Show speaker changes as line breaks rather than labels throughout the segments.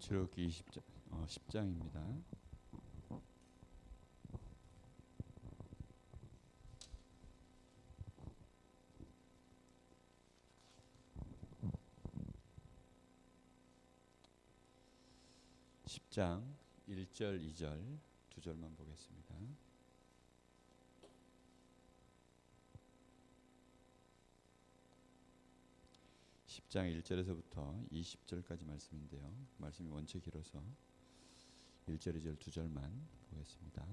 출애굽기 10장입니다. (10장) 1절 2절 두 절만 보겠습니다. (10장) 1절에서부터 20절까지 말씀인데요. 말씀이 원체 길어서 1절 2절 두 절만 보겠습니다.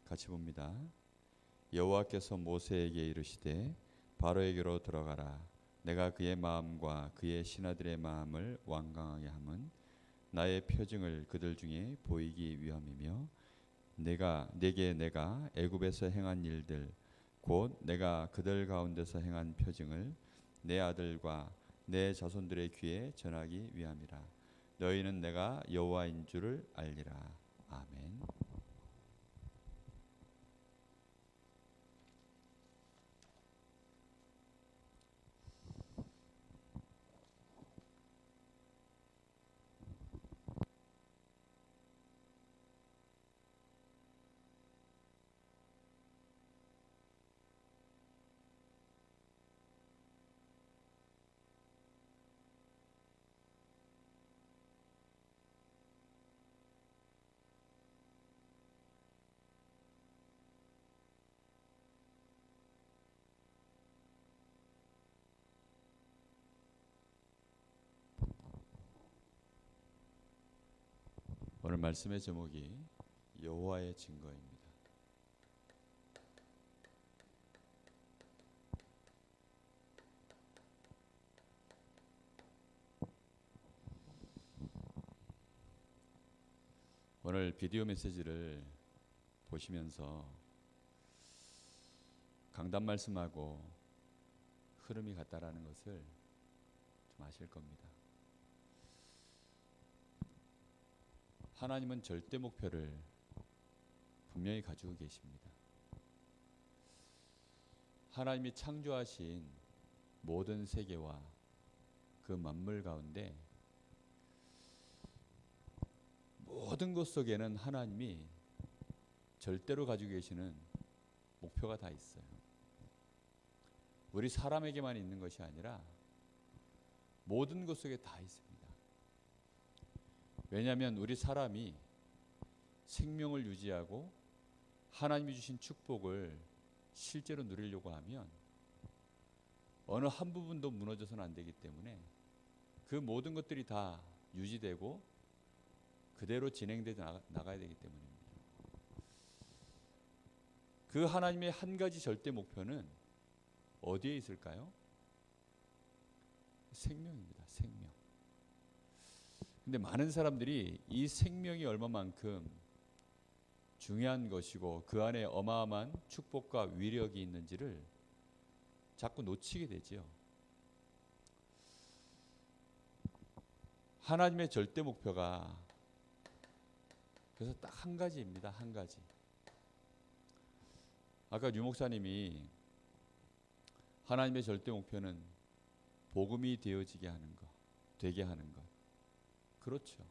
같이 봅니다. 여호와께서 모세에게 이르시되 바로에게로 들어가라. 내가 그의 마음과 그의 신하들의 마음을 완강하게 함은 나의 표징을 그들 중에 보이기 위함이며 내게 내가 애굽에서 행한 일들 곧 내가 그들 가운데서 행한 표징을 내 아들과 내 자손들의 귀에 전하기 위함이라. 너희는 내가 여호와인 줄을 알리라. 아멘. 오늘 말씀의 제목이 여호와의 증거입니다. 오늘 비디오 메시지를 보시면서 강단 말씀하고 흐름이 같다라는 것을 좀 아실 겁니다. 하나님은 절대 목표를 분명히 가지고 계십니다. 하나님이 창조하신 모든 세계와 그 만물 가운데 모든 것 속에는 하나님이 절대로 가지고 계시는 목표가 다 있어요. 우리 사람에게만 있는 것이 아니라 모든 것 속에 다 있습니다. 왜냐하면 우리 사람이 생명을 유지하고 하나님이 주신 축복을 실제로 누리려고 하면 어느 한 부분도 무너져서는 안 되기 때문에 그 모든 것들이 다 유지되고 그대로 진행되어 나가야 되기 때문입니다. 그 하나님의 한 가지 절대 목표는 어디에 있을까요? 생명입니다. 생명. 근데 많은 사람들이 이 생명이 얼마만큼 중요한 것이고 그 안에 어마어마한 축복과 위력이 있는지를 자꾸 놓치게 되지요. 하나님의 절대 목표가 그래서 딱 한 가지입니다. 한 가지. 아까 유 목사님이 하나님의 절대 목표는 복음이 되어지게 하는 것, 되게 하는 것. 그렇죠.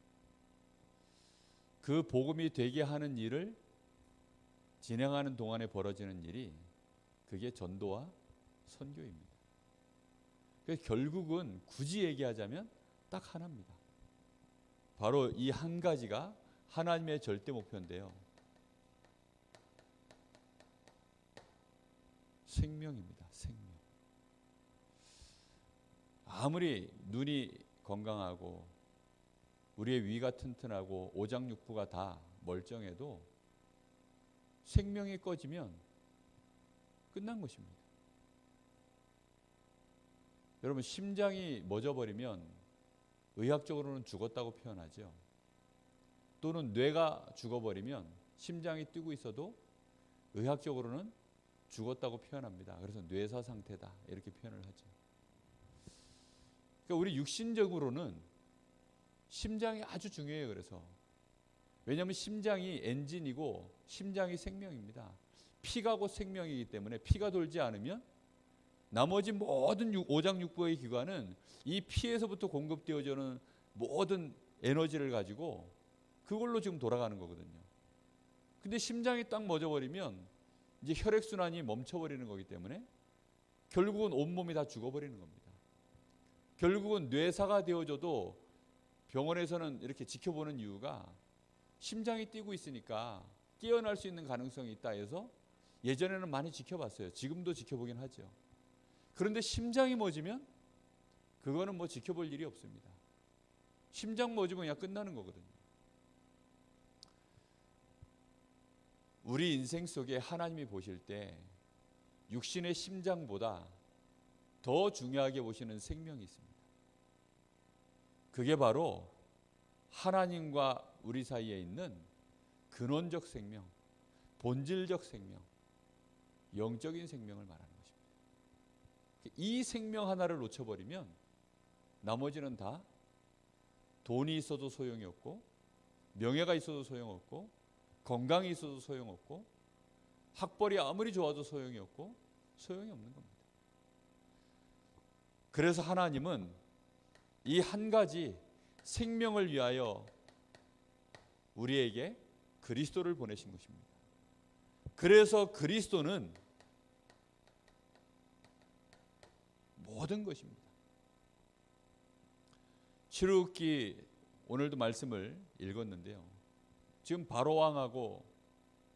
그 복음이 되게 하는 일을 진행하는 동안에 벌어지는 일이 그게 전도와 선교입니다. 그래서 결국은 굳이 얘기하자면 딱 하나입니다. 바로 이 한 가지가 하나님의 절대 목표인데요. 생명입니다. 생명. 아무리 눈이 건강하고 우리의 위가 튼튼하고 오장육부가 다 멀쩡해도 생명이 꺼지면 끝난 것입니다. 여러분 심장이 멎어버리면 의학적으로는 죽었다고 표현하죠. 또는 뇌가 죽어버리면 심장이 뛰고 있어도 의학적으로는 죽었다고 표현합니다. 그래서 뇌사 상태다 이렇게 표현을 하죠. 그러니까 우리 육신적으로는 심장이 아주 중요해요. 그래서 왜냐하면 심장이 엔진이고 심장이 생명입니다. 피가 곧 생명이기 때문에 피가 돌지 않으면 나머지 모든 오장육부의 기관은 이 피에서부터 공급되어지는 모든 에너지를 가지고 그걸로 지금 돌아가는 거거든요. 근데 심장이 딱 멎어버리면 이제 혈액순환이 멈춰버리는 거기 때문에 결국은 온몸이 다 죽어버리는 겁니다. 결국은 뇌사가 되어져도 병원에서는 이렇게 지켜보는 이유가 심장이 뛰고 있으니까 깨어날 수 있는 가능성이 있다 해서 예전에는 많이 지켜봤어요. 지금도 지켜보긴 하죠. 그런데 심장이 멎으면 그거는 뭐 지켜볼 일이 없습니다. 심장 멎으면 그냥 끝나는 거거든요. 우리 인생 속에 하나님이 보실 때 육신의 심장보다 더 중요하게 보시는 생명이 있습니다. 그게 바로 하나님과 우리 사이에 있는 근원적 생명, 본질적 생명, 영적인 생명을 말하는 것입니다. 이 생명 하나를 놓쳐버리면 나머지는 다 돈이 있어도 소용이 없고, 명예가 있어도 소용없고, 건강이 있어도 소용없고, 학벌이 아무리 좋아도 소용이 없고, 소용이 없는 겁니다. 그래서 하나님은 이 한 가지 생명을 위하여 우리에게 그리스도를 보내신 것입니다. 그래서 그리스도는 모든 것입니다. 출애굽기 오늘도 말씀을 읽었는데요. 지금 바로 왕하고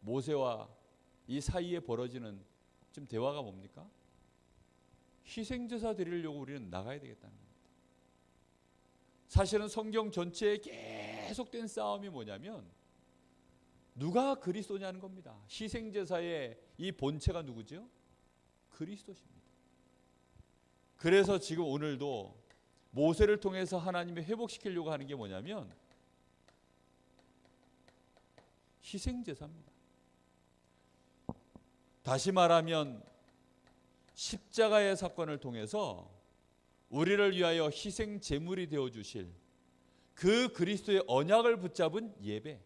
모세와 이 사이에 벌어지는 지금 대화가 뭡니까? 희생제사 드리려고 우리는 나가야 되겠다는 겁니다. 사실은 성경 전체에 계속된 싸움이 뭐냐면 누가 그리스도냐는 겁니다. 희생제사의 이 본체가 누구죠? 그리스도십니다. 그래서 지금 오늘도 모세를 통해서 하나님이 회복시키려고 하는 게 뭐냐면 희생제사입니다. 다시 말하면 십자가의 사건을 통해서 우리를 위하여 희생 제물이 되어 주실 그 그리스도의 언약을 붙잡은 예배,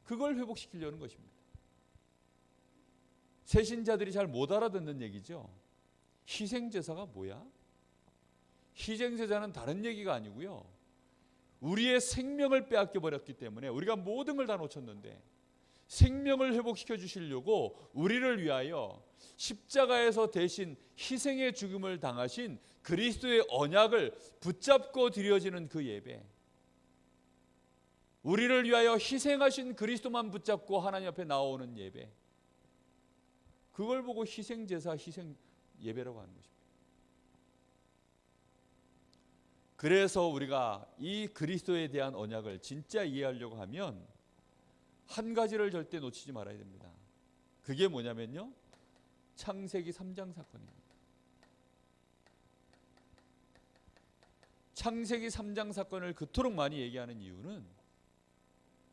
그걸 회복시키려는 것입니다. 새신자들이 잘 못 알아듣는 얘기죠. 희생제사가 뭐야? 희생제사는 다른 얘기가 아니고요, 우리의 생명을 빼앗겨 버렸기 때문에 우리가 모든 걸 다 놓쳤는데 생명을 회복시켜 주시려고 우리를 위하여 십자가에서 대신 희생의 죽음을 당하신 그리스도의 언약을 붙잡고 드려지는 그 예배, 우리를 위하여 희생하신 그리스도만 붙잡고 하나님 앞에 나오는 예배, 그걸 보고 희생제사, 희생 예배라고 하는 것입니다. 그래서 우리가 이 그리스도에 대한 언약을 진짜 이해하려고 하면 한 가지를 절대 놓치지 말아야 됩니다. 그게 뭐냐면요, 창세기 3장 사건입니다. 창세기 3장 사건을 그토록 많이 얘기하는 이유는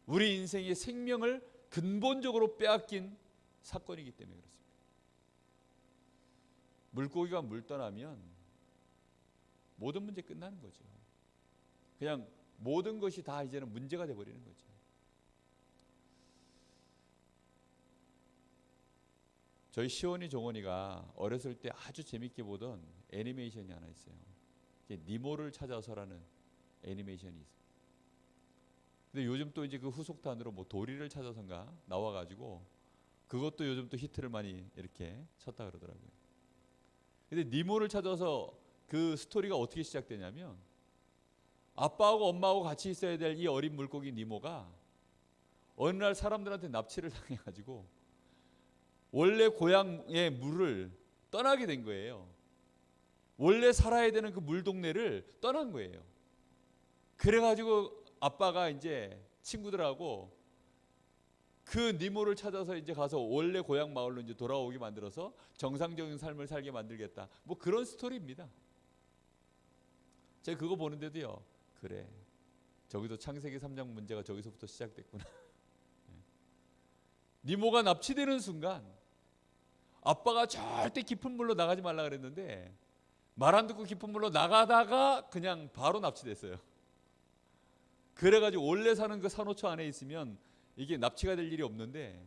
우리 인생의 생명을 근본적으로 빼앗긴 사건이기 때문에 그렇습니다. 물고기가 물 떠나면 모든 문제 끝나는 거죠. 그냥 모든 것이 다 이제는 문제가 돼버리는 거죠. 저희 시원이 종원이가 어렸을 때 아주 재밌게 보던 애니메이션이 하나 있어요. 니모를 찾아서라는 애니메이션이 있어요. 근데 요즘 또 이제 그 후속탄으로 뭐 도리를 찾아서인가 나와가지고 그것도 요즘 또 히트를 많이 이렇게 쳤다 그러더라고요. 근데 니모를 찾아서 그 스토리가 어떻게 시작되냐면 아빠하고 엄마하고 같이 있어야 될 이 어린 물고기 니모가 어느 날 사람들한테 납치를 당해가지고 원래 고향의 물을 떠나게 된 거예요. 원래 살아야 되는 그 물동네를 떠난 거예요. 그래가지고 아빠가 이제 친구들하고 그 니모를 찾아서 이제 가서 원래 고향 마을로 이제 돌아오게 만들어서 정상적인 삶을 살게 만들겠다. 뭐 그런 스토리입니다. 제가 그거 보는데도요, 그래, 저기도 창세기 3장 문제가 저기서부터 시작됐구나. 니모가 납치되는 순간 아빠가 절대 깊은 물로 나가지 말라 그랬는데 말 안 듣고 깊은 물로 나가다가 그냥 바로 납치됐어요. 그래가지고 원래 사는 그 산호초 안에 있으면 이게 납치가 될 일이 없는데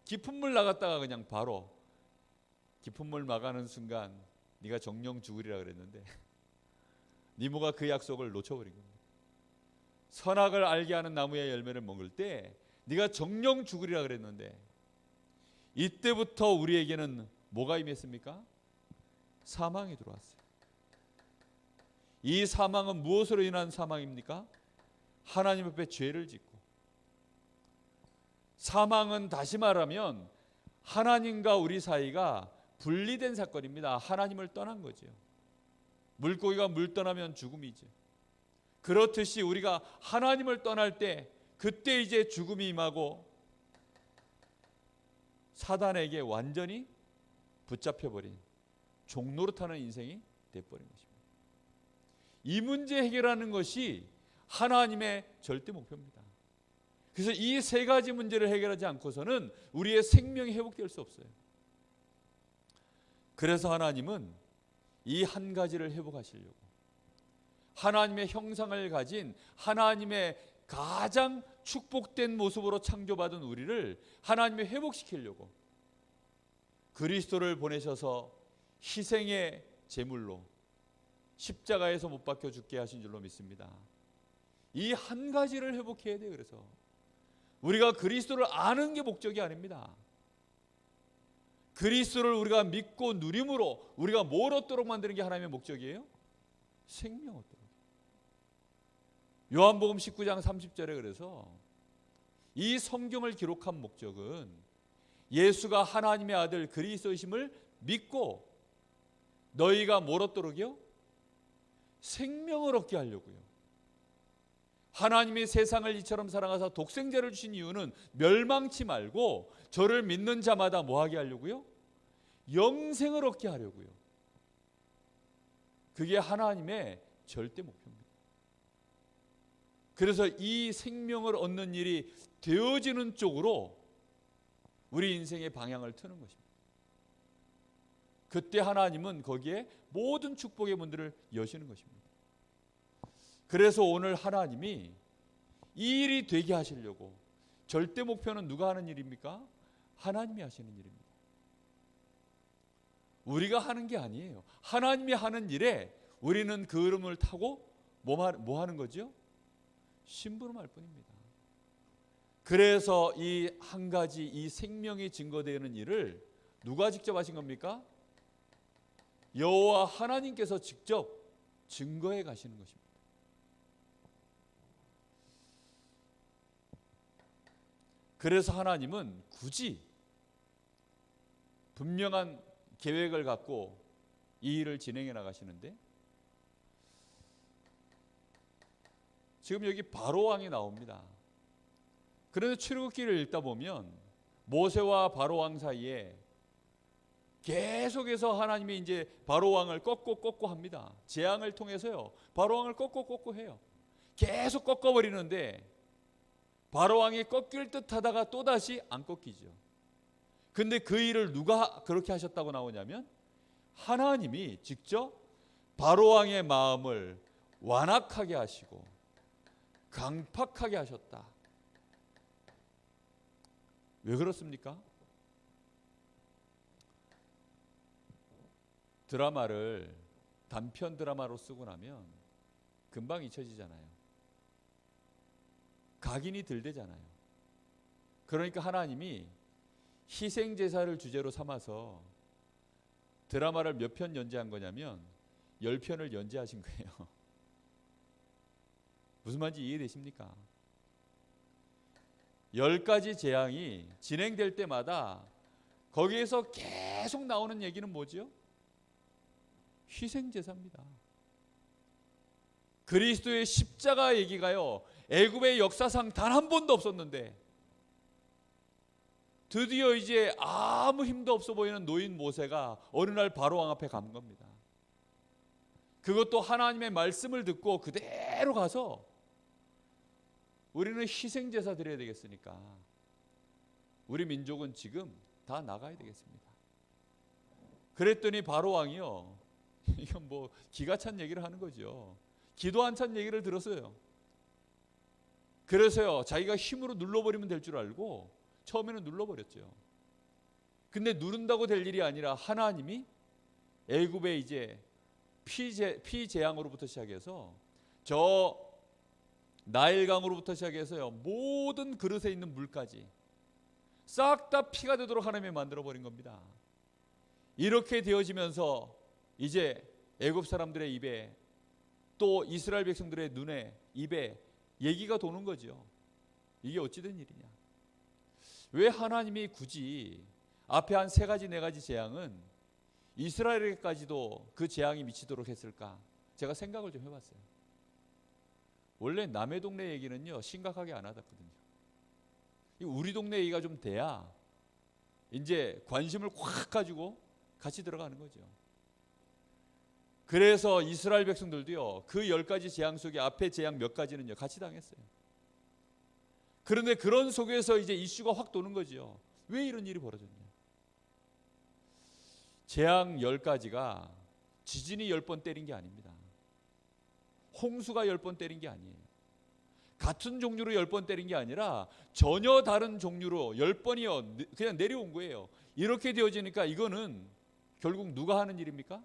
깊은 물 나갔다가 그냥 바로 깊은 물 나가는 순간 네가 정령 죽으리라 그랬는데 니모가 그 약속을 놓쳐버린 겁니다. 선악을 알게 하는 나무의 열매를 먹을 때 네가 정령 죽으리라 그랬는데, 이때부터 우리에게는 뭐가 임했습니까? 사망이 들어왔어요. 이 사망은 무엇으로 인한 사망입니까? 하나님 앞에 죄를 짓고. 사망은 다시 말하면 하나님과 우리 사이가 분리된 사건입니다. 하나님을 떠난 거죠. 물고기가 물 떠나면 죽음이죠. 그렇듯이 우리가 하나님을 떠날 때 그때 이제 죽음이 임하고 사단에게 완전히 붙잡혀버린 종노릇하는 인생이 돼버린 것입니다. 이 문제 해결하는 것이 하나님의 절대 목표입니다. 그래서 이 세 가지 문제를 해결하지 않고서는 우리의 생명이 회복될 수 없어요. 그래서 하나님은 이 한 가지를 회복하시려고, 하나님의 형상을 가진 하나님의 가장 축복된 모습으로 창조받은 우리를 하나님이 회복시키려고 그리스도를 보내셔서 희생의 제물로 십자가에서 못 박혀 죽게 하신 줄로 믿습니다. 이 한 가지를 회복해야 돼요. 그래서 우리가 그리스도를 아는 게 목적이 아닙니다. 그리스도를 우리가 믿고 누림으로 우리가 뭘 얻도록 만드는 게 하나님의 목적이에요? 생명 얻도록. 요한복음 19장 30절에 그래서 이 성경을 기록한 목적은 예수가 하나님의 아들 그리스도이심을 믿고 너희가 뭘 얻도록이요? 생명을 얻게 하려고요. 하나님이 세상을 이처럼 사랑하사 독생자를 주신 이유는 멸망치 말고 저를 믿는 자마다 뭐 하게 하려고요? 영생을 얻게 하려고요. 그게 하나님의 절대 목표입니다. 그래서 이 생명을 얻는 일이 되어지는 쪽으로 우리 인생의 방향을 트는 것입니다. 그때 하나님은 거기에 모든 축복의 문들을 여시는 것입니다. 그래서 오늘 하나님이 이 일이 되게 하시려고, 절대 목표는 누가 하는 일입니까? 하나님이 하시는 일입니다. 우리가 하는 게 아니에요. 하나님이 하는 일에 우리는 그 흐름을 타고 뭐 하는 거죠? 심부름할 뿐입니다. 그래서 이 한 가지, 이 생명이 증거되는 일을 누가 직접 하신 겁니까? 여호와 하나님께서 직접 증거해 가시는 것입니다. 그래서 하나님은 굳이 분명한 계획을 갖고 이 일을 진행해 나가시는데, 지금 여기 바로 왕이 나옵니다. 그런데 출애굽기를 읽다 보면 모세와 바로 왕 사이에 계속해서 하나님이 이제 바로 왕을 꺾고 합니다. 재앙을 통해서요. 바로 왕을 꺾고 해요. 계속 꺾어버리는데 바로 왕이 꺾일 듯 하다가 또다시 안 꺾이죠. 근데 그 일을 누가 그렇게 하셨다고 나오냐면 하나님이 직접 바로 왕의 마음을 완악하게 하시고 강팍하게 하셨다. 왜 그렇습니까? 드라마를 단편 드라마로 쓰고 나면 금방 잊혀지잖아요. 각인이 덜 되잖아요. 그러니까 하나님이 희생제사를 주제로 삼아서 드라마를 몇 편 연재한 거냐면 10편을 연재하신 거예요. 무슨 말인지 이해되십니까? 10가지 재앙이 진행될 때마다 거기에서 계속 나오는 얘기는 뭐죠? 희생제사입니다. 그리스도의 십자가 얘기가요, 애굽의 역사상 단 한 번도 없었는데 드디어 이제 아무 힘도 없어 보이는 노인 모세가 어느 날 바로 왕 앞에 간 겁니다. 그것도 하나님의 말씀을 듣고 그대로 가서 우리는 희생제사 드려야 되겠으니까 우리 민족은 지금 다 나가야 되겠습니다. 그랬더니 바로 왕이요, 이건 뭐 기가 찬 얘기를 하는 거죠. 기도 안 찬 얘기를 들었어요. 그래서요, 자기가 힘으로 눌러버리면 될 줄 알고 처음에는 눌러버렸죠. 근데 누른다고 될 일이 아니라 하나님이 애굽의 이제 피재앙으로부터 시작해서 저 나일강으로부터 시작해서요, 모든 그릇에 있는 물까지 싹 다 피가 되도록 하나님이 만들어버린 겁니다. 이렇게 되어지면서 이제 애굽 사람들의 입에, 또 이스라엘 백성들의 눈에, 입에 얘기가 도는 거죠. 이게 어찌 된 일이냐, 왜 하나님이 굳이 앞에 한 3가지 4가지 재앙은 이스라엘에게까지도 그 재앙이 미치도록 했을까? 제가 생각을 좀 해봤어요. 원래 남의 동네 얘기는요 심각하게 안 하거든요. 우리 동네 얘기가 좀 돼야 이제 관심을 확 가지고 같이 들어가는 거죠. 그래서 이스라엘 백성들도요, 그 10가지 재앙 속에 앞에 재앙 몇 가지는요 같이 당했어요. 그런데 그런 속에서 이제 이슈가 확 도는 거죠. 왜 이런 일이 벌어졌냐? 재앙 10가지가 지진이 10번 때린 게 아닙니다. 홍수가 10번 때린 게 아니에요. 같은 종류로 10번 때린 게 아니라 전혀 다른 종류로 10번이요 그냥 내려온 거예요. 이렇게 되어지니까 이거는 결국 누가 하는 일입니까?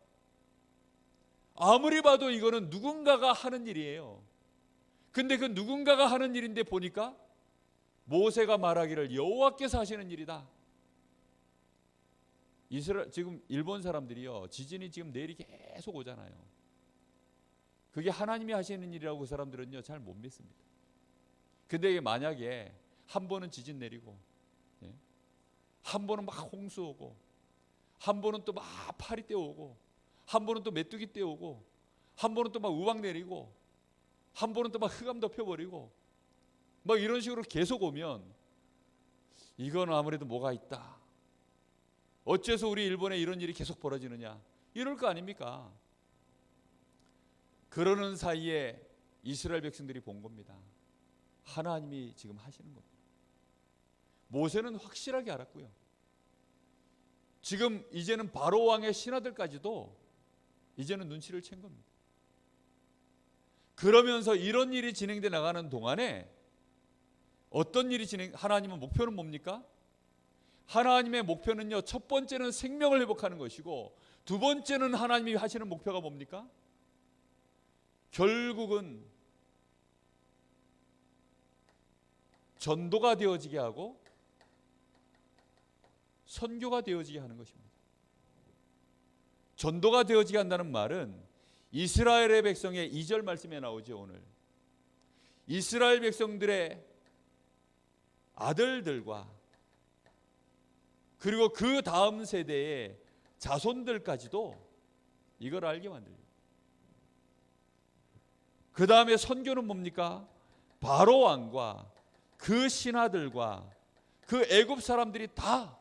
아무리 봐도 이거는 누군가가 하는 일이에요. 근데 그 누군가가 하는 일인데 보니까 모세가 말하기를 여호와께서 하시는 일이다. 지금 일본 사람들이요, 지진이 지금 내일이 계속 오잖아요. 그게 하나님이 하시는 일이라고 그 사람들은요 잘 못 믿습니다. 근데 만약에 한 번은 지진 내리고, 한 번은 막 홍수 오고, 한 번은 또 막 파리 떼오고, 한 번은 또 메뚜기 떼오고, 한 번은 또 막 우박 내리고, 한 번은 또 막 흑암 덮여버리고, 막 이런 식으로 계속 오면 이건 아무래도 뭐가 있다. 어째서 우리 일본에 이런 일이 계속 벌어지느냐, 이럴 거 아닙니까? 그러는 사이에 이스라엘 백성들이 본 겁니다. 하나님이 지금 하시는 겁니다. 모세는 확실하게 알았고요. 지금 이제는 바로 왕의 신하들까지도 이제는 눈치를 챈 겁니다. 그러면서 이런 일이 진행돼 나가는 동안에 어떤 일이 하나님은 목표는 뭡니까? 하나님의 목표는요, 첫 번째는 생명을 회복하는 것이고, 두 번째는 하나님이 하시는 목표가 뭡니까? 결국은 전도가 되어지게 하고 선교가 되어지게 하는 것입니다. 전도가 되어지게 한다는 말은 이스라엘의 백성의 2절 말씀에 나오죠. 오늘 이스라엘 백성들의 아들들과 그리고 그 다음 세대의 자손들까지도 이걸 알게 만들죠. 그 다음에 선교는 뭡니까? 바로 왕과 그 신하들과 그 애굽 사람들이 다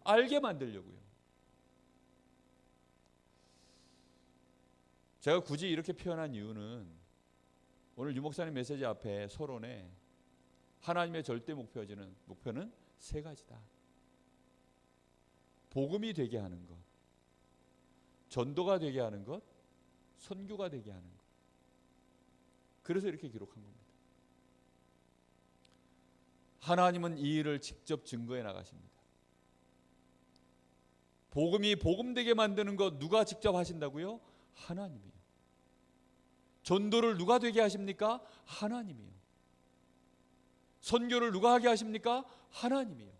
알게 만들려고요. 제가 굳이 이렇게 표현한 이유는 오늘 유 목사님 메시지 앞에 서론에 하나님의 절대 목표는 3가지다. 복음이 되게 하는 것, 전도가 되게 하는 것, 선교가 되게 하는 것. 그래서 이렇게 기록한 겁니다. 하나님은 이 일을 직접 증거해 나가십니다. 복음이 복음되게 만드는 것 누가 직접 하신다고요? 하나님이요. 전도를 누가 되게 하십니까? 하나님이요. 선교를 누가 하게 하십니까? 하나님이요.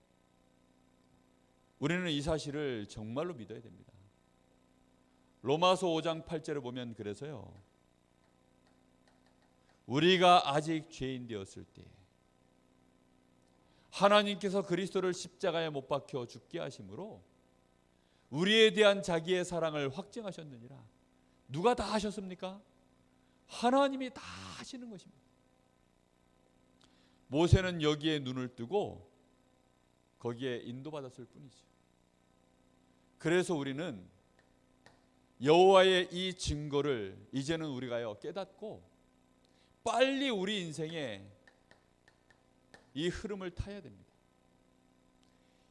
우리는 이 사실을 정말로 믿어야 됩니다. 로마서 5장 8절을 보면 그래서요, 우리가 아직 죄인 되었을 때 하나님께서 그리스도를 십자가에 못 박혀 죽게 하심으로 우리에 대한 자기의 사랑을 확증하셨느니라. 누가 다 하셨습니까? 하나님이 다 하시는 것입니다. 모세는 여기에 눈을 뜨고 거기에 인도받았을 뿐이죠. 그래서 우리는 여호와의 이 증거를 이제는 우리가요 깨닫고 빨리 우리 인생에 이 흐름을 타야 됩니다.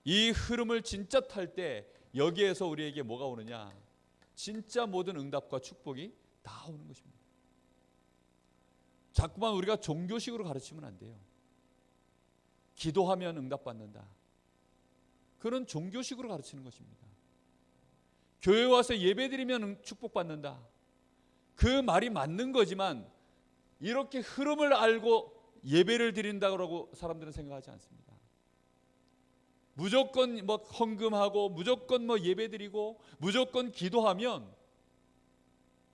이 흐름을 진짜 탈 때 여기에서 우리에게 뭐가 오느냐? 진짜 모든 응답과 축복이 다 오는 것입니다. 자꾸만 우리가 종교식으로 가르치면 안 돼요. 기도하면 응답받는다. 그런 종교식으로 가르치는 것입니다. 교회 와서 예배드리면 축복받는다. 그 말이 맞는 거지만 이렇게 흐름을 알고 예배를 드린다고 사람들은 생각하지 않습니다. 무조건 뭐 헌금하고 무조건 뭐 예배드리고 무조건 기도하면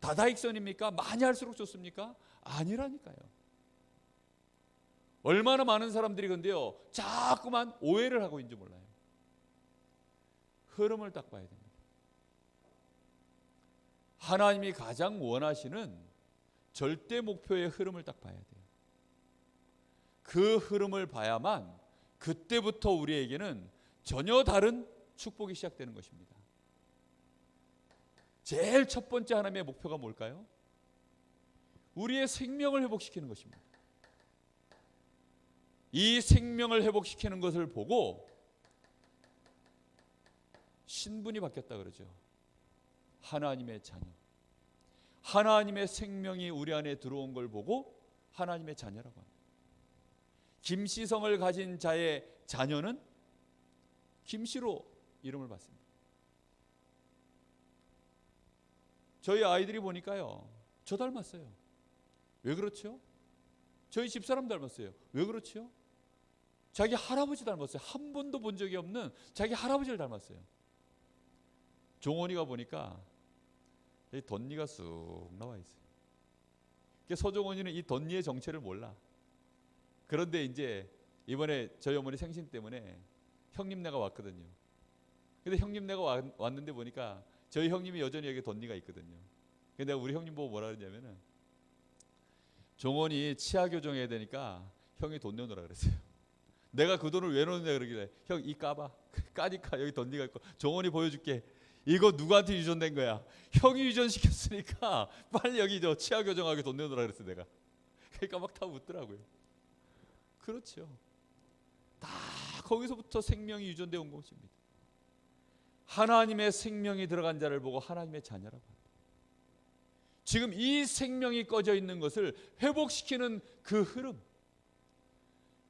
다다익선입니까? 많이 할수록 좋습니까? 아니라니까요. 얼마나 많은 사람들이 근데요 자꾸만 오해를 하고 있는지 몰라요. 흐름을 딱 봐야 됩니다. 하나님이 가장 원하시는 절대 목표의 흐름을 딱 봐야 돼요. 그 흐름을 봐야만 그때부터 우리에게는 전혀 다른 축복이 시작되는 것입니다. 제일 첫 번째 하나님의 목표가 뭘까요? 우리의 생명을 회복시키는 것입니다. 이 생명을 회복시키는 것을 보고 신분이 바뀌었다 그러죠. 하나님의 자녀. 하나님의 생명이 우리 안에 들어온 걸 보고 하나님의 자녀라고 합니다. 김씨성을 가진 자의 자녀는 김씨로 이름을 받습니다. 저희 아이들이 보니까요, 저 닮았어요. 왜 그렇죠? 저희 집사람 닮았어요. 왜 그렇죠? 자기 할아버지 닮았어요. 한 번도 본 적이 없는 자기 할아버지를 닮았어요. 종원이가 보니까 덧니가 쑥 나와 있어요. 서종원이는 이 덧니의 정체를 몰라. 그런데 이제 이번에 저희 어머니 생신 때문에 형님네가 왔거든요. 근데 형님네가 왔는데 보니까 저희 형님이 여전히 여기 덧니가 있거든요. 근데 내가 우리 형님 보고 뭐라 그랬냐면은 종원이 치아 교정해야 되니까 형이 돈 내놓으라 그랬어요. 내가 그 돈을 왜 넣느냐 그러길래 형 이 까봐. 까니까 여기 덧니가 있고 종원이 보여줄게. 이거 누구한테 유전된 거야? 형이 유전시켰으니까 빨리 여기 저 치아 교정하게 돈 내놓으라 그랬어 내가. 그러니까 막 다 웃더라고요. 그렇죠. 다 거기서부터 생명이 유전되어 온 것입니다. 하나님의 생명이 들어간 자를 보고 하나님의 자녀라고 합니다. 지금 이 생명이 꺼져 있는 것을 회복시키는 그 흐름.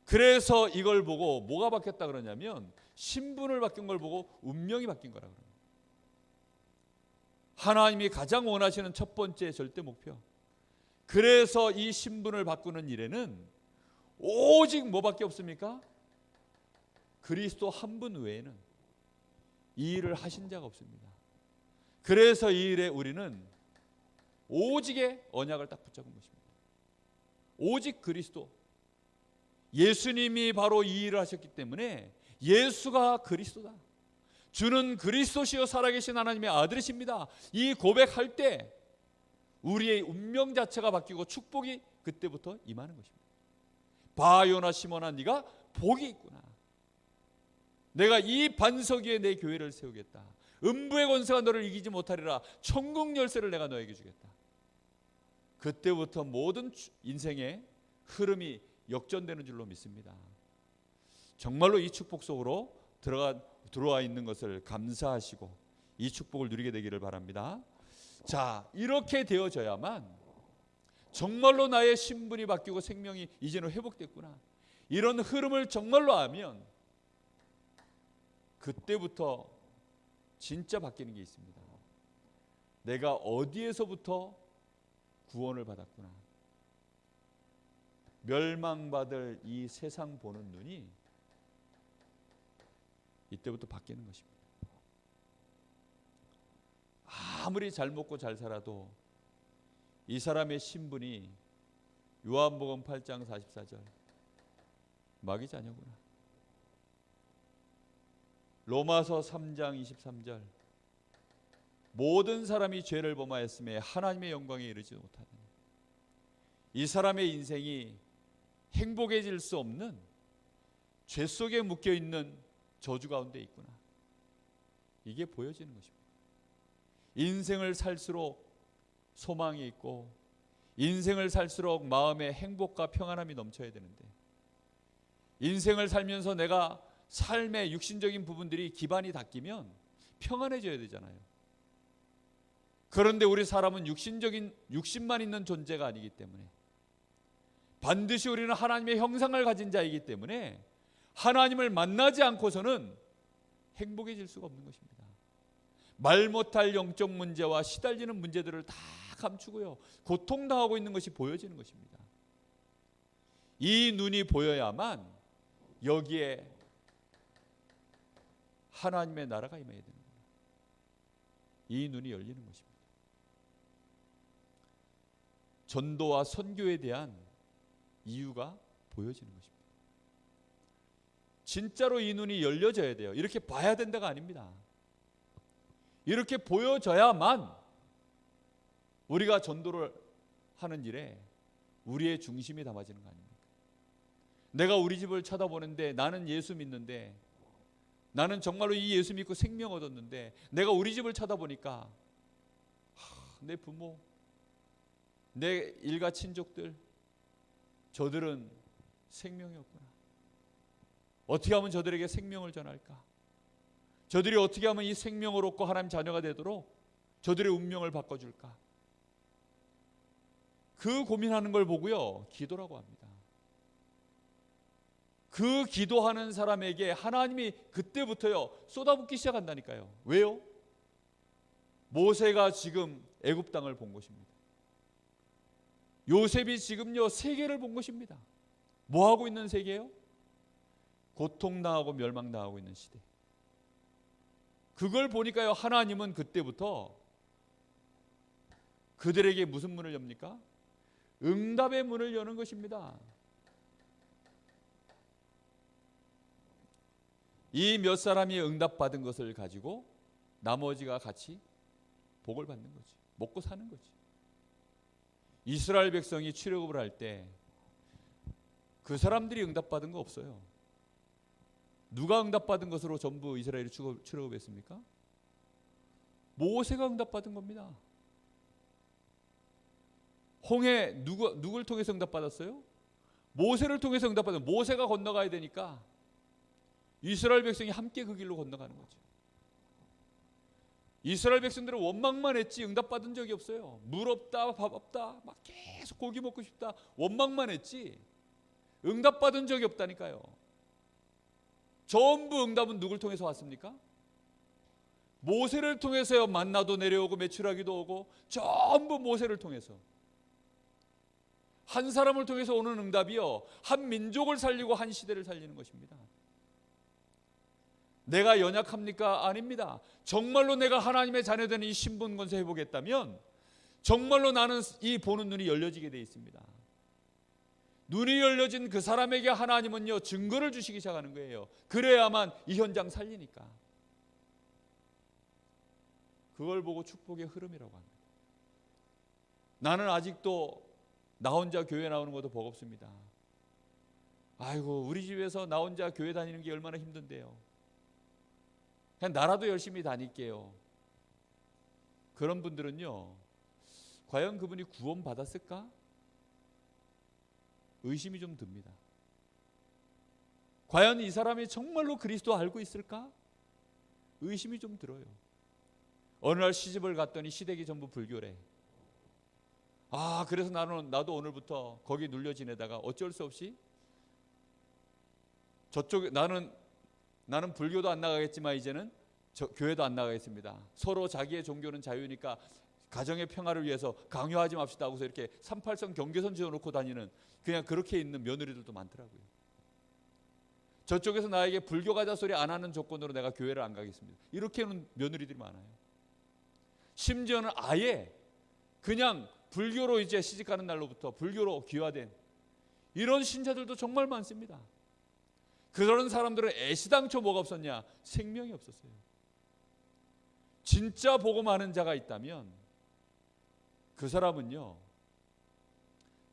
그래서 이걸 보고 뭐가 바뀌었다 그러냐면 신분을 바뀐 걸 보고 운명이 바뀐 거라고 합니다. 하나님이 가장 원하시는 첫 번째 절대 목표. 그래서 이 신분을 바꾸는 일에는 오직 뭐밖에 없습니까? 그리스도 한 분 외에는 이 일을 하신 자가 없습니다. 그래서 이 일에 우리는 오직의 언약을 딱 붙잡은 것입니다. 오직 그리스도. 예수님이 바로 이 일을 하셨기 때문에 예수가 그리스도다. 주는 그리스도시요 살아계신 하나님의 아들이십니다. 이 고백할 때 우리의 운명 자체가 바뀌고 축복이 그때부터 임하는 것입니다. 바요나 시몬아 네가 복이 있구나. 내가 이 반석 위에 내 교회를 세우겠다. 음부의 권세가 너를 이기지 못하리라. 천국 열쇠를 내가 너에게 주겠다. 그때부터 모든 인생의 흐름이 역전되는 줄로 믿습니다. 정말로 이 축복 속으로 들어와 있는 것을 감사하시고 이 축복을 누리게 되기를 바랍니다. 자, 이렇게 되어져야만 정말로 나의 신분이 바뀌고 생명이 이제는 회복됐구나. 이런 흐름을 정말로 하면 그때부터 진짜 바뀌는 게 있습니다. 내가 어디에서부터 구원을 받았구나. 멸망받을 이 세상 보는 눈이 이때부터 바뀌는 것입니다. 아무리 잘 먹고 잘 살아도 이 사람의 신분이 요한복음 8장 44절 마귀 자녀구나. 로마서 3장 23절 모든 사람이 죄를 범하였음에 하나님의 영광에 이르지 못하느니 이 사람의 인생이 행복해질 수 없는 죄 속에 묶여있는 저주 가운데 있구나. 이게 보여지는 것입니다. 인생을 살수록 소망이 있고 인생을 살수록 마음에 행복과 평안함이 넘쳐야 되는데 인생을 살면서 내가 삶의 육신적인 부분들이 기반이 닦이면 평안해져야 되잖아요. 그런데 우리 사람은 육신만 있는 존재가 아니기 때문에 반드시 우리는 하나님의 형상을 가진 자이기 때문에 하나님을 만나지 않고서는 행복해질 수가 없는 것입니다. 말 못할 영적 문제와 시달리는 문제들을 다 감추고요, 고통당하고 있는 것이 보여지는 것입니다. 이 눈이 보여야만 여기에 하나님의 나라가 임해야 되는 거예요. 이 눈이 열리는 것입니다. 전도와 선교에 대한 이유가 보여지는 것입니다. 진짜로 이 눈이 열려져야 돼요. 이렇게 봐야 된다가 아닙니다. 이렇게 보여져야만 우리가 전도를 하는 일에 우리의 중심이 담아지는 거 아닙니까? 내가 우리 집을 쳐다보는데 나는 예수 믿는데, 나는 정말로 이 예수 믿고 생명 얻었는데, 내가 우리 집을 쳐다보니까 내 부모, 내 일가 친족들, 저들은 생명이 없구나. 어떻게 하면 저들에게 생명을 전할까? 저들이 어떻게 하면 이 생명을 얻고 하나님 자녀가 되도록 저들의 운명을 바꿔줄까? 그 고민하는 걸 보고요, 기도라고 합니다. 그 기도하는 사람에게 하나님이 그때부터요 쏟아붓기 시작한다니까요. 왜요? 모세가 지금 애굽 땅을 본 것입니다. 요셉이 지금요 세계를 본 것입니다. 뭐 하고 있는 세계예요? 고통당하고 멸망당하고 있는 시대. 그걸 보니까요, 하나님은 그때부터 그들에게 무슨 문을 엽니까? 응답의 문을 여는 것입니다. 이 몇 사람이 응답받은 것을 가지고 나머지가 같이 복을 받는 거지. 먹고 사는 거지. 이스라엘 백성이 출애굽을 할 때 그 사람들이 응답받은 거 없어요. 누가 응답받은 것으로 전부 이스라엘이 출애굽했습니까? 모세가 응답받은 겁니다. 홍해 누굴 통해서 응답받았어요? 모세를 통해서 응답받은, 모세가 건너가야 되니까 이스라엘 백성이 함께 그 길로 건너가는 거죠. 이스라엘 백성들은 원망만 했지 응답받은 적이 없어요. 물 없다, 밥 없다, 막 계속 고기 먹고 싶다, 원망만 했지 응답받은 적이 없다니까요. 전부 응답은 누굴 통해서 왔습니까? 모세를 통해서요. 만나도 내려오고 메추라기도 오고 전부 모세를 통해서. 한 사람을 통해서 오는 응답이요, 한 민족을 살리고 한 시대를 살리는 것입니다. 내가 연약합니까? 아닙니다. 정말로 내가 하나님의 자녀되는 이 신분 건설 해보겠다면 정말로 나는 이 보는 눈이 열려지게 되어 있습니다. 눈이 열려진 그 사람에게 하나님은요 증거를 주시기 시작하는 거예요. 그래야만 이 현장 살리니까. 그걸 보고 축복의 흐름이라고 합니다. 나는 아직도 나 혼자 교회 나오는 것도 버겁습니다. 아이고, 우리 집에서 나 혼자 교회 다니는 게 얼마나 힘든데요. 그냥 나라도 열심히 다닐게요. 그런 분들은요, 과연 그분이 구원 받았을까? 의심이 좀 듭니다. 과연 이 사람이 정말로 그리스도 알고 있을까? 의심이 좀 들어요. 어느 날 시집을 갔더니 시댁이 전부 불교래. 아, 그래서 나도 오늘부터 거기 눌려 지내다가 어쩔 수 없이 저쪽에 나는 불교도 안 나가겠지만 이제는 교회도 안 나가겠습니다. 서로 자기의 종교는 자유니까 가정의 평화를 위해서 강요하지 맙시다 하고서 이렇게 38선 경계선 지어놓고 다니는, 그냥 그렇게 있는 며느리들도 많더라고요. 저쪽에서 나에게 불교 가자 소리 안 하는 조건으로 내가 교회를 안 가겠습니다. 이렇게 하는 며느리들이 많아요. 심지어는 아예 그냥 불교로 이제 시집가는 날로부터 불교로 귀화된 이런 신자들도 정말 많습니다. 그런 사람들은 애시당초 뭐가 없었냐? 생명이 없었어요. 진짜 복음하는 자가 있다면 그 사람은요,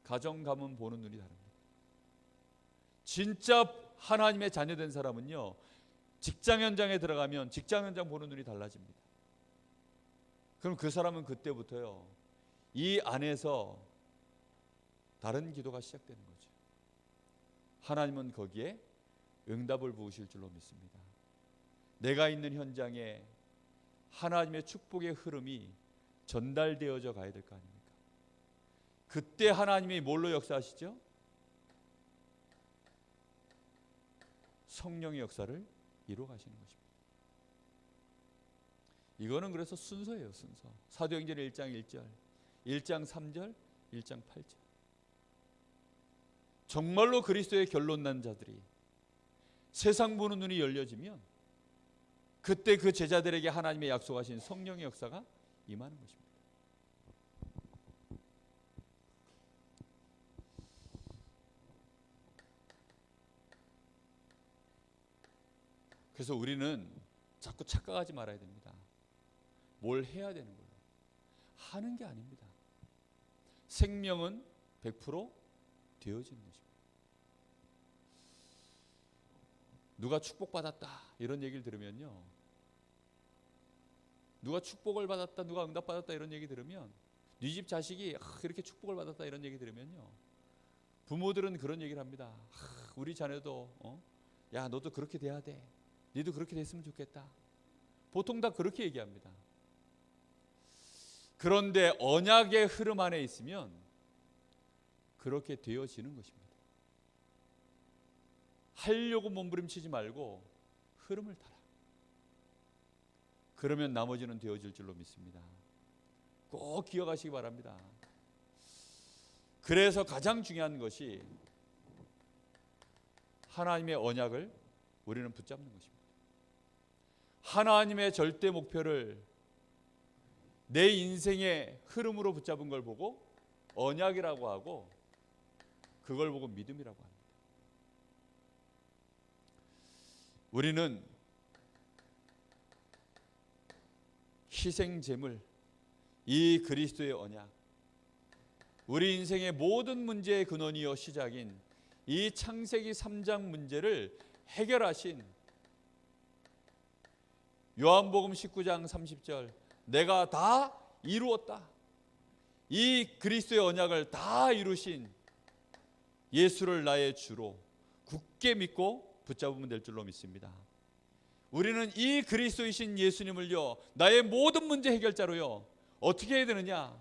가정 가문 보는 눈이 다릅니다. 진짜 하나님의 자녀된 사람은요, 직장 현장에 들어가면 직장 현장 보는 눈이 달라집니다. 그럼 그 사람은 그때부터요, 이 안에서 다른 기도가 시작되는 거죠. 하나님은 거기에 응답을 부으실 줄로 믿습니다. 내가 있는 현장에 하나님의 축복의 흐름이 전달되어져 가야 될 거 아닙니까? 그때 하나님이 뭘로 역사하시죠? 성령의 역사를 이루어 가시는 것입니다. 이거는 그래서 순서예요, 순서. 사도행전 1장 1절, 1장 3절, 1장 8절. 정말로 그리스도의 결론난 자들이 세상 보는 눈이 열려지면 그때 그 제자들에게 하나님의 약속하신 성령의 역사가 임하는 것입니다. 그래서 우리는 자꾸 착각하지 말아야 됩니다. 뭘 해야 되는 거예요. 하는 게 아닙니다. 생명은 100% 되어지는 것입니다. 누가 축복받았다 이런 얘기를 들으면요, 누가 축복을 받았다, 누가 응답받았다 이런 얘기 들으면, 네 집 자식이 이렇게 축복을 받았다 이런 얘기 들으면요, 부모들은 그런 얘기를 합니다. 우리 자녀도 야 너도 그렇게 돼야 돼, 너도 그렇게 됐으면 좋겠다. 보통 다 그렇게 얘기합니다. 그런데 언약의 흐름 안에 있으면 그렇게 되어지는 것입니다. 하려고 몸부림치지 말고 흐름을 타라. 그러면 나머지는 되어질 줄로 믿습니다. 꼭 기억하시기 바랍니다. 그래서 가장 중요한 것이 하나님의 언약을 우리는 붙잡는 것입니다. 하나님의 절대 목표를 내 인생의 흐름으로 붙잡은 걸 보고 언약이라고 하고, 그걸 보고 믿음이라고 합니다. 우리는 희생제물, 이 그리스도의 언약, 우리 인생의 모든 문제의 근원이요 시작인 이 창세기 3장 문제를 해결하신 요한복음 19장 30절, 내가 다 이루었다, 이 그리스도의 언약을 다 이루신 예수를 나의 주로 굳게 믿고 붙잡으면 될 줄로 믿습니다. 우리는 이 그리스도이신 예수님을요, 나의 모든 문제 해결자로요, 어떻게 해야 되느냐,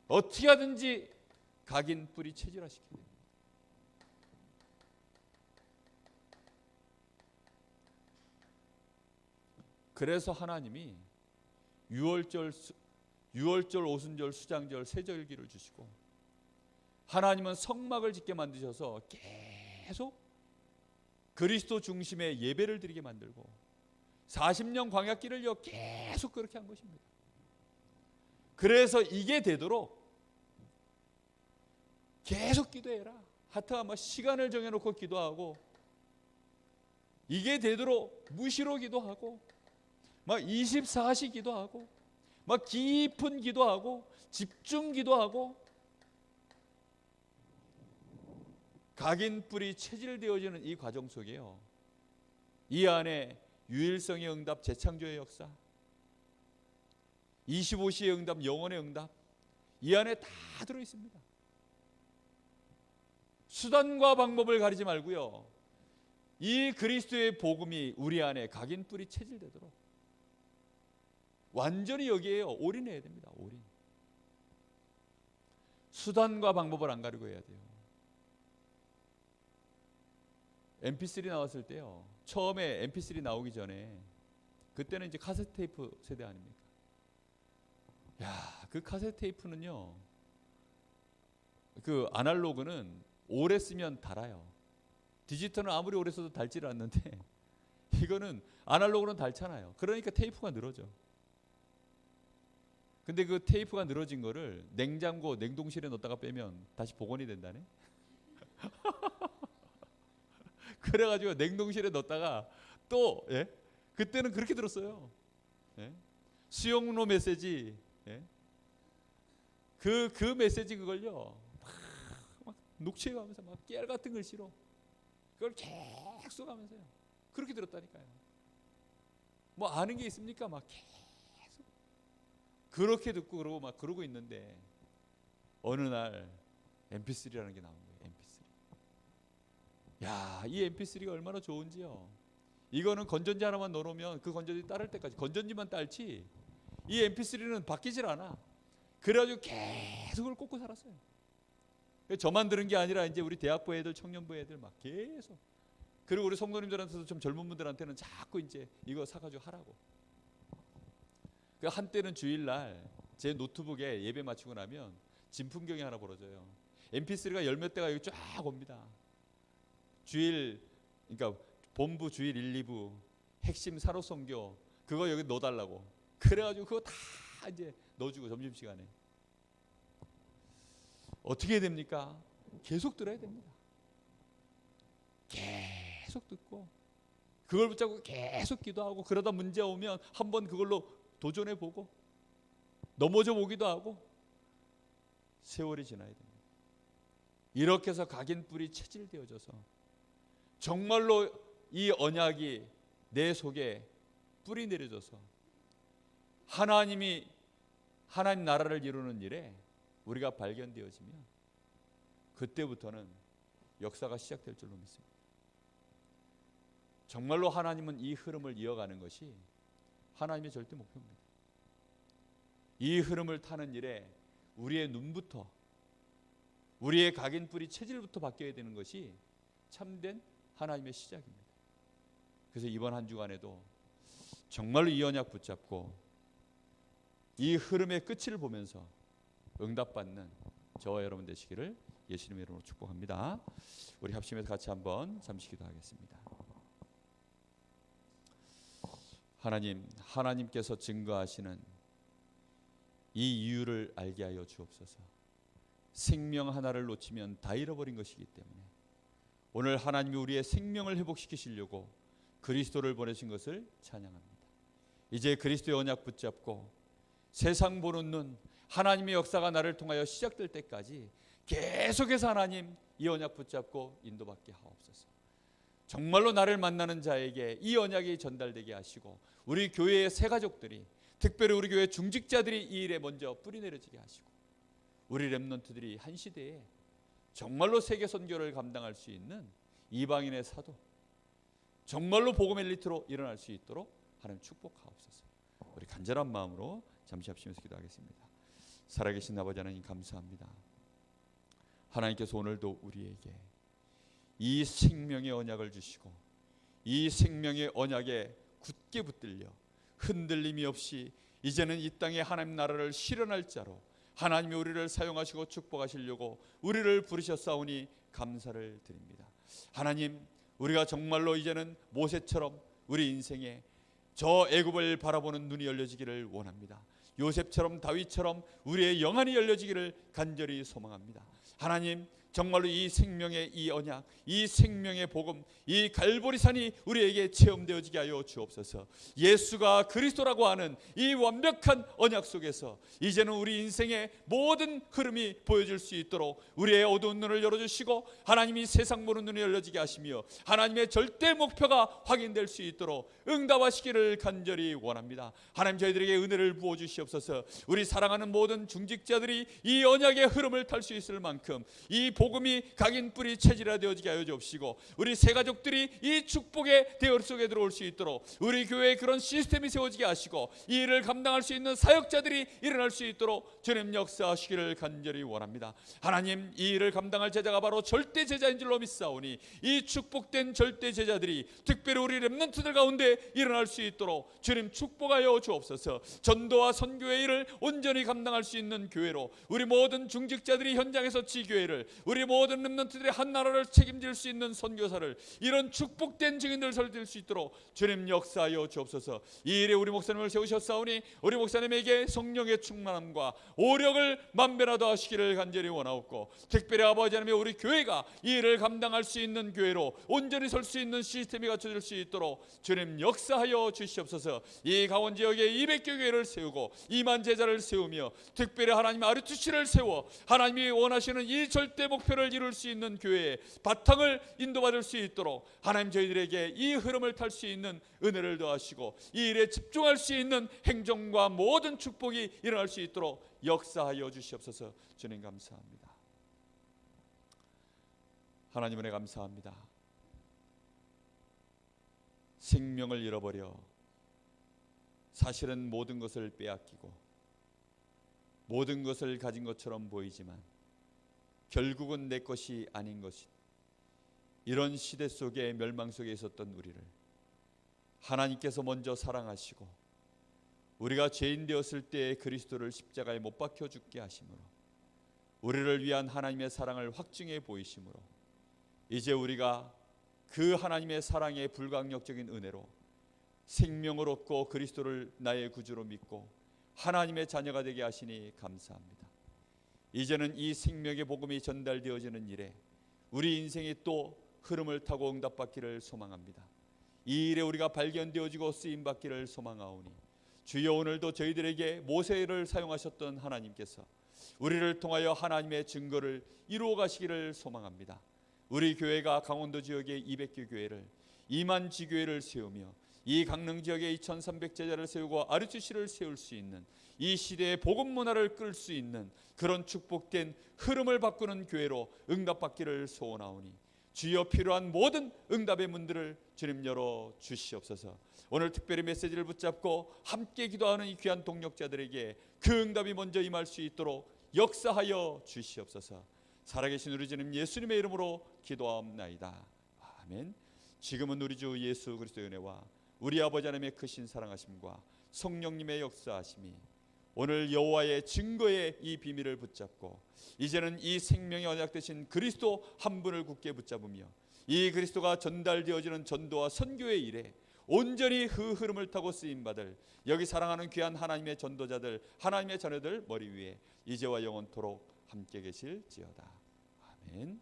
어떻게 하든지 각인 뿌리 체질화시켜야 됩니다. 그래서 하나님이 유월절, 오순절, 수장절, 세절기를 주시고, 하나님은 성막을 짓게 만드셔서 계속 그리스도 중심의 예배를 드리게 만들고 40년 광야길을요 계속 그렇게 한 것입니다. 그래서 이게 되도록 계속 기도해라. 하여튼 막 시간을 정해놓고 기도하고, 이게 되도록 무시로 기도하고, 막 24시 기도하고, 막 깊은 기도하고, 집중 기도하고, 각인 뿌리 체질되어지는 이 과정 속에요, 이 안에 유일성의 응답, 재창조의 역사, 25시의 응답, 영원의 응답, 이 안에 다 들어있습니다. 수단과 방법을 가리지 말고요, 이 그리스도의 복음이 우리 안에 각인 뿌리 체질되도록 완전히 여기에 올인해야 됩니다. 올인. 수단과 방법을 안 가리고 해야 돼요. MP3 나왔을 때요, 처음에 MP3 나오기 전에, 그때는 이제 카세트 테이프 세대 아닙니까? 야, 그 카세트 테이프는요, 그 아날로그는 오래 쓰면 닳아요. 디지털은 아무리 오래 써도 닳지를 않는데 이거는 아날로그는 닳잖아요. 그러니까 테이프가 늘어져. 근데 그 테이프가 늘어진 거를 냉장고, 냉동실에 넣었다가 빼면 다시 복원이 된다네. 그래가지고 냉동실에 넣었다가 또, 그때는 그렇게 들었어요. 수용로 메시지, 그 메시지 그걸요, 막 녹취해가면서 막 깨알 같은 글씨로 그걸 계속 써가면서요, 그렇게 들었다니까요. 뭐 아는 게 있습니까? 막 계속 그렇게 듣고 그러고 막 그러고 있는데, 어느 날 MP3라는 게 나온 거예요. 야, 이 MP3가 얼마나 좋은지요. 이거는 건전지 하나만 넣어놓으면 그 건전지 따를 때까지 건전지만 딸지 이 MP3는 바뀌질 않아. 그래가지고 계속 그걸 꽂고 살았어요. 저만 들은 게 아니라 이제 우리 대학부 애들, 청년부 애들 막 계속, 그리고 우리 성도님들한테도 좀 젊은 분들한테는 자꾸 이제 이거 사가지고 하라고. 그 한때는 주일날 제 노트북에 예배 마치고 나면 진풍경이 하나 벌어져요. MP3가 열 몇 대가 여기 쫙 옵니다. 주일, 그러니까 본부 주일 1, 2부 핵심 사로선교 그거 여기 넣어달라고. 그래가지고 그거 다 이제 넣어주고 점심시간에 어떻게 해야 됩니까? 계속 들어야 됩니다. 계속 듣고 그걸 붙잡고 계속 기도하고, 그러다 문제 오면 한번 그걸로 도전해 보고 넘어져 보기도 하고 세월이 지나야 됩니다. 이렇게 해서 각인 뿌리 체질되어져서 정말로 이 언약이 내 속에 뿌리 내려져서 하나님 나라를 이루는 일에 우리가 발견되어지면 그때부터는 역사가 시작될 줄로 믿습니다. 정말로 하나님은 이 흐름을 이어가는 것이 하나님의 절대 목표입니다. 이 흐름을 타는 일에 우리의 눈부터, 우리의 각인 뿌리 체질부터 바뀌어야 되는 것이 참된 하나님의 시작입니다. 그래서 이번 한 주간에도 정말로 이 언약 붙잡고 이 흐름의 끝을 보면서 응답받는 저와 여러분 되시기를 예수님의 이름으로 축복합니다. 우리 합심해서 같이 한번 잠시 기도하겠습니다. 하나님께서 증거하시는 이 이유를 알게 하여 주옵소서. 생명 하나를 놓치면 다 잃어버린 것이기 때문에 오늘 하나님이 우리의 생명을 회복시키시려고 그리스도를 보내신 것을 찬양합니다. 이제 그리스도의 언약 붙잡고 세상 보는 눈, 하나님의 역사가 나를 통하여 시작될 때까지 계속해서 하나님 이 언약 붙잡고 인도받게 하옵소서. 정말로 나를 만나는 자에게 이 언약이 전달되게 하시고 우리 교회의 새 가족들이, 특별히 우리 교회 중직자들이 이 일에 먼저 뿌리 내려지게 하시고 우리 렘넌트들이 한 시대에 정말로 세계 선교를 감당할 수 있는 이방인의 사도, 정말로 복음 엘리트로 일어날 수 있도록 하나님 축복하옵소서. 우리 간절한 마음으로 잠시 합심해서 기도하겠습니다. 살아계신 아버지 하나님 감사합니다. 하나님께서 오늘도 우리에게 이 생명의 언약을 주시고 이 생명의 언약에 굳게 붙들려 흔들림이 없이 이제는 이 땅에 하나님 나라를 실현할 자로 하나님이 우리를 사용하시고 축복하시려고 우리를 부르셨사오니 감사를 드립니다. 하나님, 우리가 정말로 이제는 모세처럼 우리 인생에 저 애굽을 바라보는 눈이 열려지기를 원합니다. 요셉처럼 다윗처럼 우리의 영안이 열려지기를 간절히 소망합니다. 하나님, 정말로 이 생명의 이 언약, 이 생명의 복음, 이 갈보리산이 우리에게 체험되어지게 하여 주옵소서. 예수가 그리스도라고 하는 이 완벽한 언약 속에서 이제는 우리 인생의 모든 흐름이 보여질 수 있도록 우리의 어두운 눈을 열어주시고 하나님이 세상 보는 눈이 열려지게 하시며 하나님의 절대 목표가 확인될 수 있도록 응답하시기를 간절히 원합니다. 하나님, 저희들에게 은혜를 부어주시옵소서. 우리 사랑하는 모든 중직자들이 이 언약의 흐름을 탈 수 있을 만큼 이 복음이 각인 뿌리 체질화되어지게 하여 주옵시고 우리 새 가족들이 이 축복의 대열 속에 들어올 수 있도록 우리 교회에 그런 시스템이 세워지게 하시고 이 일을 감당할 수 있는 사역자들이 일어날 수 있도록 주님 역사하시기를 간절히 원합니다. 하나님, 이 일을 감당할 제자가 바로 절대 제자인 줄로 믿사오니 이 축복된 절대 제자들이 특별히 우리 렘넌트들 가운데 일어날 수 있도록 주님 축복하여 주옵소서. 전도와 선교의 일을 온전히 감당할 수 있는 교회로 우리 모든 중직자들이 현장에서 지교회를, 우리 모든 렘넌트들의 한 나라를 책임질 수 있는 선교사를, 이런 축복된 증인들 설될 수 있도록 주님 역사하여 주옵소서. 이 일에 우리 목사님을 세우셨사오니 우리 목사님에게 성령의 충만함과 오력을 만배나도 하시기를 간절히 원하옵고 특별히 아버지 하나님의 우리 교회가 이 일을 감당할 수 있는 교회로 온전히 설 수 있는 시스템이 갖춰질 수 있도록 주님 역사하여 주시옵소서. 이 강원 지역에 200개 교회를 세우고 2만 제자를 세우며 특별히 하나님 아르투시를 세워 하나님이 원하시는 이 절대 목표를 이룰 수 있는 교회의 바탕을 인도받을 수 있도록 하나님, 저희들에게 이 흐름을 탈 수 있는 은혜를 더하시고 이 일에 집중할 수 있는 행정과 모든 축복이 일어날 수 있도록 역사하여 주시옵소서. 주님 감사합니다. 하나님 은혜 감사합니다. 생명을 잃어버려 사실은 모든 것을 빼앗기고 모든 것을 가진 것처럼 보이지만 결국은 내 것이 아닌 것이, 이런 시대 속에 멸망 속에 있었던 우리를 하나님께서 먼저 사랑하시고 우리가 죄인 되었을 때 그리스도를 십자가에 못 박혀 죽게 하심으로 우리를 위한 하나님의 사랑을 확증해 보이심으로 이제 우리가 그 하나님의 사랑의 불강력적인 은혜로 생명을 얻고 그리스도를 나의 구주로 믿고 하나님의 자녀가 되게 하시니 감사합니다. 이제는 이 생명의 복음이 전달되어지는 일에 우리 인생이 또 흐름을 타고 응답받기를 소망합니다. 이 일에 우리가 발견되어지고 쓰임받기를 소망하오니 주여, 오늘도 저희들에게 모세를 사용하셨던 하나님께서 우리를 통하여 하나님의 증거를 이루어 가시기를 소망합니다. 우리 교회가 강원도 지역의 200개 교회를 2만 지교회를 세우며 이 강릉 지역에 2300제자를 세우고 RUTC를 세울 수 있는 이 시대의 복음 문화를 끌 수 있는 그런 축복된 흐름을 바꾸는 교회로 응답받기를 소원하오니 주여, 필요한 모든 응답의 문들을 주님 열어 주시옵소서. 오늘 특별히 메시지를 붙잡고 함께 기도하는 이 귀한 동력자들에게 그 응답이 먼저 임할 수 있도록 역사하여 주시옵소서. 살아계신 우리 주님 예수님의 이름으로 기도하옵나이다. 아멘. 지금은 우리 주 예수 그리스도의 은혜와 우리 아버지 하나님의 크신 사랑하심과 성령님의 역사하심이 오늘 여호와의 증거의 이 비밀을 붙잡고 이제는 이 생명의 언약 되신 그리스도 한 분을 굳게 붙잡으며 이 그리스도가 전달되어지는 전도와 선교의 일에 온전히 그 흐름을 타고 쓰임받을 여기 사랑하는 귀한 하나님의 전도자들, 하나님의 자녀들 머리 위에 이제와 영원토록 함께 계실지어다. 아멘.